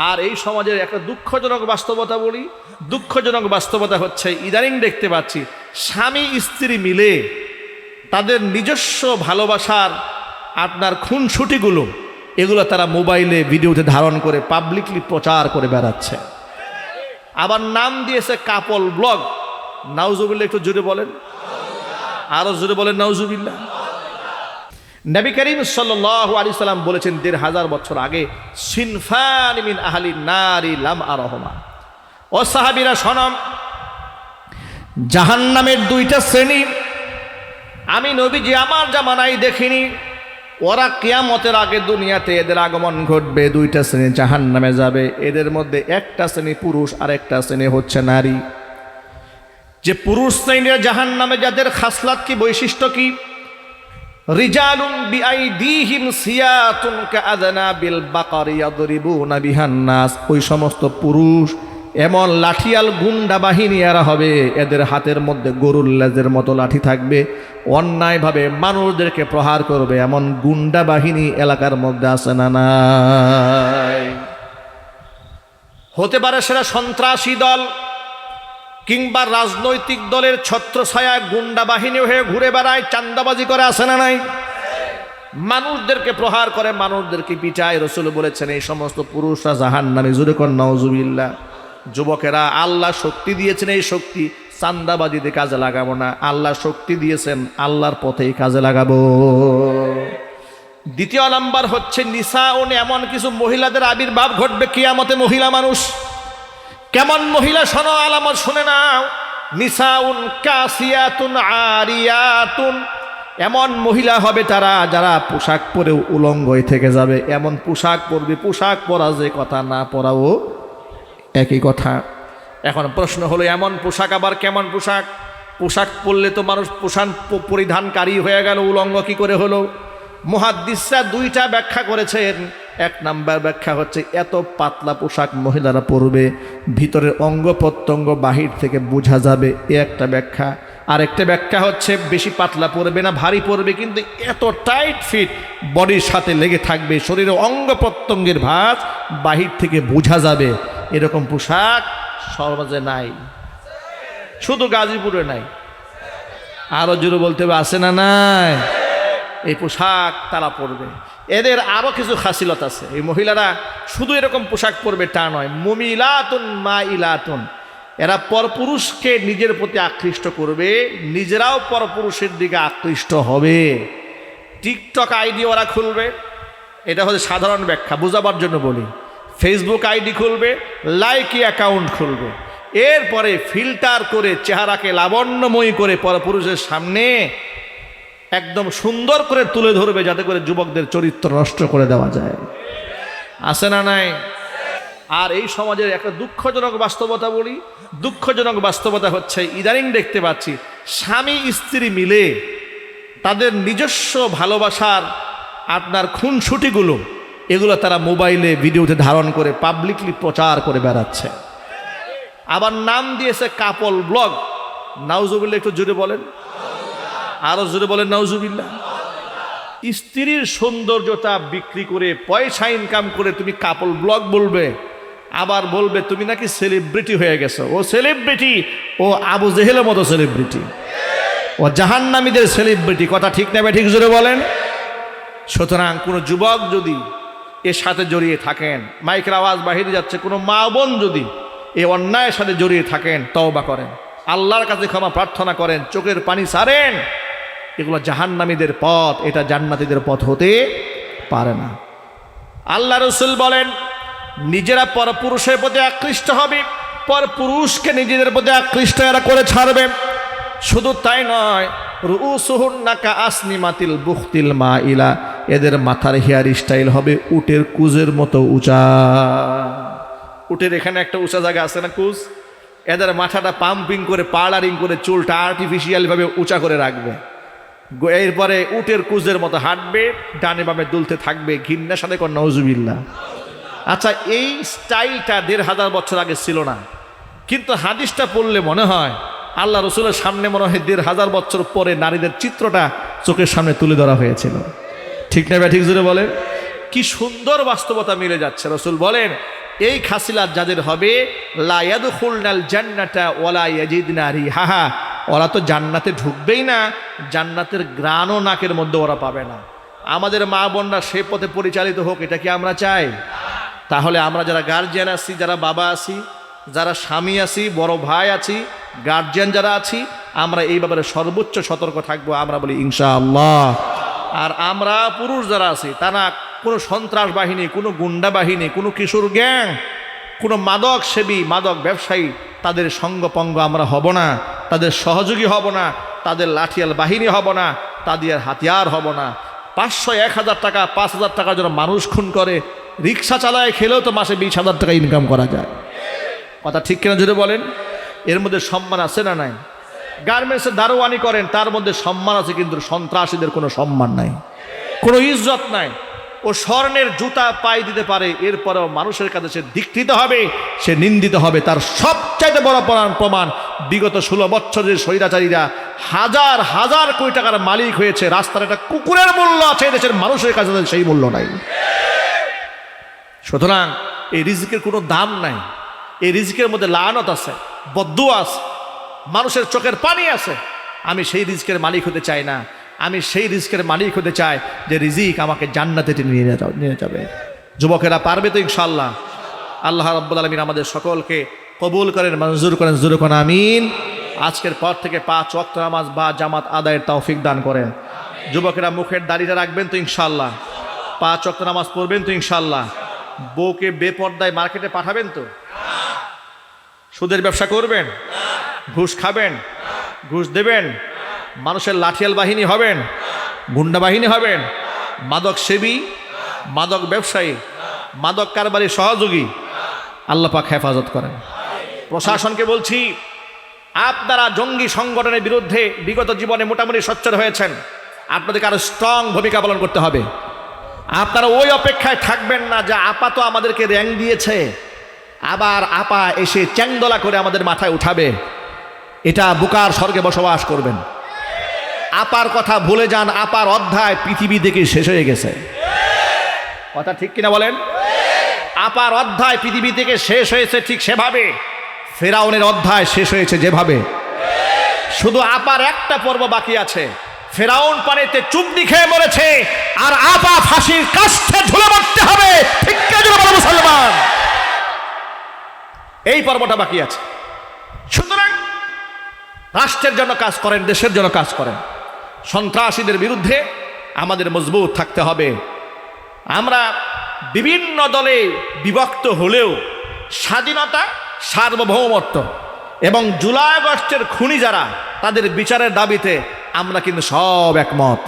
আর এই সমাজের একটা দুঃখজনক বাস্তবতা বলি, দুঃখজনক বাস্তবতা হচ্ছে ইদানিং দেখতে পাচ্ছি স্বামী স্ত্রী মিলে তাদের নিজস্ব ভালোবাসার আপনার খুনসুটিগুলো এগুলো তারা মোবাইলে ভিডিওতে ধারণ করে পাবলিকলি প্রচার করে বেড়াচ্ছে। আবার নাম দিয়েছে কাপল ব্লগ। নাউজুবিল্লাহ, একটু জোরে বলেন, আরো জোরে বলেন নাউজুবিল্লাহ। নবী করিম সাল্লাল্লাহু আলাইহি সাল্লাম বলেছেন ১৫০০ বছর আগে, সিনফান মিন আহলিন নারি লাম আরহুমা। ও সাহাবীরা শোনো, জাহান্নামের দুইটা শ্রেণী আমি নবীজি আমার জামানায় দেখিনি। ওরা কিয়ামতের আগে দুনিয়াতে এদের আগমন ঘটবে, দুইটা শ্রেণী জাহান্নামে যাবে। এদের মধ্যে একটা শ্রেণী পুরুষ আর একটা শ্রেণী হচ্ছে নারী। যে পুরুষ শ্রেণীরা জাহান্নামে, যাদের খাসলাত কি, বৈশিষ্ট্য কি? রিজালুন বিআইদিহিম সিয়াতুন কাআযনাবিল বাকারি ইয়াদরিবুনা বিহান নাস। ওই সমস্ত পুরুষ এমন লাঠিয়াল গুন্ডা বাহিনী এরা হবে, এদের হাতের মধ্যে গরুর লেজের মতো লাঠি থাকবে, অন্যায়ভাবে মানুষদেরকে প্রহার করবে। এমন গুন্ডা বাহিনী এলাকার মধ্যে আছে না নাই? হতে পারে সেটা সন্ত্রাসী দল কিংবা রাজনৈতিক দলের ছত্রছায়া গুন্ডা বাহিনী হয়ে ঘুরে বেড়ায়, চাঁদাবাজি করে, আসে না নাই? মানুষদেরকে প্রহার করে, মানুষদেরকে পিটায়। রাসূল বলেছেন এই সমস্ত পুরুষরা জাহান্নামে। জোরে কর নাউজুবিল্লাহ। যুবকেরা, আল্লাহ শক্তি দিয়েছেন, এই শক্তি চাঁদাবাজিতে কাজে লাগাবো না। আল্লাহ শক্তি দিয়েছেন, আল্লাহর পথেই কাজে লাগাবো। দ্বিতীয় নাম্বার হচ্ছে নিসাউন, এমন কিছু মহিলাদের আবির্ভাব ঘটবে কিয়ামতে। মহিলা মানুষ কেমন মহিলা? শোনো, আলামত শুনে নাও। নিসাউন কাসিয়াতুন আরিয়াতুন, এমন মহিলা হবে তারা যারা পোশাক পরেও উলঙ্গ হয়ে থেকে যাবে। এমন পোশাক পরবে, পোশাক পরা যে কথা, না পরাও একই কথা। এখন প্রশ্ন হলো, এমন পোশাক আবার কেমন পোশাক? পোশাক পরলে তো মানুষ পোশাক পরিধানকারী হয়ে গেল, উলঙ্গ কি করে হলো? মুহাদ্দিসরা দুইটা ব্যাখ্যা করেছেন। এক নাম্বার ব্যাখ্যা হচ্ছে এত পাতলা পোশাক মহিলারা পরবে, ভিতরের অঙ্গ প্রত্যঙ্গ বাহির থেকে বোঝা যাবে, এ একটা ব্যাখ্যা। আরেকটা ব্যাখ্যা হচ্ছে বেশি পাতলা পরবে না, ভারী পরবে, কিন্তু এত টাইট ফিট বডির সাথে লেগে থাকবে, শরীরের অঙ্গ প্রত্যঙ্গের ভাঁজ বাহির থেকে বোঝা যাবে। এরকম পোশাক সমাজে নাই, শুধু গাজীপুরে নাই, আরো জোরে বলতে হবে, আছে না নাই? এই পোশাক তারা পরবে। এদের আরো কিছু খাসিলত আছে। এই মহিলারা শুধু এরকম পোশাক পরবে তা নয়, মুমিলাতুন মাইলাতুন, এরা পরপুরুষকে নিজের প্রতি আকৃষ্ট করবে, নিজেরাও পরপুরুষের দিকে আকৃষ্ট হবে। টিকটক আইডি ওরা খুলবে, এটা হচ্ছে সাধারণ ব্যাখ্যা, বোঝাবার জন্য বলি। ফেসবুক আইডি খুলবে, লাইকি অ্যাকাউন্ট খুলবে, এরপরে ফিল্টার করে চেহারাকে লাবণ্যময়ী করে পরপুরুষের সামনে একদম সুন্দর করে তুলে ধরবে, যাতে করে যুবকদের চরিত্র নষ্ট করে দেওয়া যায়। আছে না নাই? আর এই সমাজের একটা দুঃখজনক বাস্তবতা বলি, দুঃখজনক বাস্তবতা হচ্ছে ইদানিং দেখতে পাচ্ছি স্বামী স্ত্রী মিলে তাদের নিজস্ব ভালোবাসার আপনার খুনসুটিগুলো এগুলো তারা মোবাইলে ভিডিওতে ধারণ করে পাবলিকলি প্রচার করে বেড়াচ্ছে। আবার নাম দিয়েছে কাপল ব্লগ। নাউজুবিল্লাহ, একটু জোরে বলেন, আরো জোরে বলেন নাউজুবিল্লাহ। স্ত্রীর সৌন্দর্যতা বিক্রি করে পয়সা ইনকাম করে তুমি কাপল ব্লগ বলবে, আবার বলবে তুমি নাকি সেলিব্রিটি হয়ে গেছো। ও সেলিব্রিটি, ও আবু জেহেলের মতো সেলিব্রিটি, ও জাহান্নামীদের সেলিব্রিটি। কথা ঠিক না? ঠিক জোরে বলেন। সুতরাং কোনো যুবক যদি এর সাথে জড়িয়ে থাকেন, মাইকের আওয়াজ বাহিরে যাচ্ছে, কোনো মা বোন যদি এই অন্যায়ের সাথে জড়িয়ে থাকেন, তওবা করেন, আল্লাহর কাছে ক্ষমা প্রার্থনা করেন, চোখের পানি ছাড়েন। এগুলো জাহান্নামীদের পথ, এটা জান্নাতীদের পথ হতে পারে না। আল্লাহ রাসূল বলেন নিজেরা পরপুরুষের প্রতি আকৃষ্ট হবে, পরপুরুষকে নিজেদের প্রতি আকৃষ্ট এরা করে ছাড়বে। শুধু তাই নয়, রুউসুহুন্না কাআসনিমাতিল বুখতিল মাইলা, এদের মাথার হেয়ার স্টাইল হবে উটের কুজের মতো উঁচা। উটের এখানে একটা উঁচা জায়গা আছে না, কুজ, এদের মাথাটা পাম্পিং করে পার্লারিং করে চুলটা আর্টিফিশিয়াল ভাবে উঁচা করে রাখবে। এরপরে উটের কুজের মতো হাঁটবে, ডানে বামে দুলতে থাকবে, ঘিন্নার সাথে কোন নাউজুবিল্লাহ। আচ্ছা, এই স্টাইলটা ১৫০০ বছর আগে ছিল না, কিন্তু হাদিসটা পড়লে মনে হয় আল্লাহ রসুলের সামনে মনে হয় ১৫০০ বছর পরে নারীদের চিত্রটা চোখের সামনে তুলে ধরা হয়েছিল। ঠিক না? ঠিক জোরে বলেন। কি সুন্দর বাস্তবতা মিলে যাচ্ছে। রসুল বলেন এই খাসিলাত যাদের হবে লা ইয়াদখুলনাল জান্নাতা ওয়ালা ইয়াজিদনা রিহাহা, ওরা তো জান্নাতে ঢুকবেই না, জান্নাতের গ্রাণও নাকের মধ্যে ওরা পাবে না। আমাদের মা বোনরা সে পথে পরিচালিত হোক, এটা কি আমরা চাই? তাহলে আমরা যারা গার্জিয়ান আছি, যারা বাবা আছি, যারা স্বামী আছি, বড় ভাই আছি, গার্জিয়ান যারা আছি, আমরা এই ব্যাপারে সর্বোচ্চ সতর্ক থাকবো। আমরা বলি ইনশাআল্লাহ। আর আমরা পুরুষ যারা আছি, তারা কোনো সন্ত্রাস বাহিনী, কোনো গুন্ডা বাহিনী, কোনো কিশোর গ্যাং, কোনো মাদক সেবী, মাদক ব্যবসায়ী, তাদের সঙ্গপঙ্গ আমরা হব না, তাদের সহযোগী হব না, তাদের লাঠিয়াল বাহিনী হব না, তাদের হাতিয়ার হব না। 500, 1000 টাকা, 5000 টাকার জন্য মানুষ খুন করে, রিক্সা চালায়, খেলেও তো মাসে 20,000 টাকা ইনকাম করা যায়। কথা ঠিক কিনা জুড়ে বলেন? এর মধ্যে সম্মান আছে না নাই? গার্মেন্টসে দারোয়ানি করেন, তার মধ্যে সম্মান আছে, কিন্তু সন্ত্রাসীদের কোনো সম্মান নাই, কোনো ইজ্জত নাই। ও স্বর্ণের জুতা পায়ে দিতে পারে, এরপরেও মানুষের কাছে সে ধিক্কৃত হবে, সে নিন্দিত হবে। তার সবচাইতে বড় প্রমাণ বিগত 16 বছরের স্বৈরাচারীরা হাজার হাজার কোটি টাকার মালিক হয়েছে, রাস্তার একটা কুকুরের মূল্য আছে, দেশের মানুষের কাছে সেই মূল্য নাই। সুতরাং এই রিজিকের কোনো দাম নাই, এই রিজিকের মধ্যে লানত আছে, বদদুয়া আছে, মানুষের চোখের পানি আছে। আমি সেই রিজিকের মালিক হতে চাই না, আমি সেই রিজিকের মালিক হতে চাই যে রিজিক আমাকে জান্নাতে নিয়ে যাবে। যুবকেরা পারবে তো ইনশাআল্লাহ? আল্লাহ রাব্বুল আলামিন আমাদের সকলকে কবুল করেন, মঞ্জুর করেন, জোরে কোন আমিন। আজকের পর থেকে 5 ওয়াক্ত নামাজ বা জামাত আদায়ের তৌফিক দান করেন। যুবকেরা মুখের দাড়িটা রাখবেন তো ইনশাআল্লাহ, 5 ওয়াক্ত নামাজ পড়বেন তো ইনশাআল্লাহ। বউকে বেপর্দায় মার্কেটে পাঠাবেন তো? সুদের ব্যবসা করবেন? ঘুষ খাবেন? ঘুষ দেবেন? মানুষের লাঠিয়াল বাহিনী হবেন? গুন্ডা বাহিনী হবেন? মাদক সেবী, মাদক ব্যবসায়ী, মাদক কারবারি সহযোগী? আল্লাহ পাক হেফাজত করেন। প্রশাসনকে বলছি, আপনারা জঙ্গি সংগঠনের বিরুদ্ধে বিগত জীবনে মোটামুটি সোচ্চার হয়েছেন, আপনাদেরকে আরো স্ট্রং ভূমিকা পালন করতে হবে। আপনারা ওই অপেক্ষায় থাকবেন না যে আপা তো আমাদেরকে র্যাঙ্ক দিয়েছে, আবার আপা এসে চ্যাংদোলা করে আমাদের মাথায় উঠাবে। এটা বুকার স্বর্গে বসবাস করবেন। আপার কথা ভুলে যান, আপার অধ্যায় পৃথিবী থেকে শেষ হয়ে গেছে। কথা ঠিক কিনা বলেন? আপার অধ্যায় পৃথিবী থেকে শেষ হয়েছে, ঠিক সেভাবে ফেরাউনের অধ্যায় শেষ হয়েছে যেভাবে। শুধু আপার একটা পর্ব বাকি আছে। ফেরাউন পানিতে চুবনি খেয়ে মরেছে, আর আপা ফাঁসির কাষ্ঠে ঝুলে মরতে হবে। ঠিক কিনা বলো মুসলমান? এই পর্বটা বাকি আছে। সুতরাং রাষ্ট্রের জন্য কাজ করেন, দেশের জন্য কাজ করেন। সন্ত্রাসীদের বিরুদ্ধে আমাদের মজবুত থাকতে হবে। আমরা বিভিন্ন দলে বিভক্ত হলেও স্বাধীনতা, সার্বভৌমত্ব এবং জুলাই আগস্টের খুনি যারা, তাদের বিচারের দাবিতে আমরা কিন্তু সব একমত।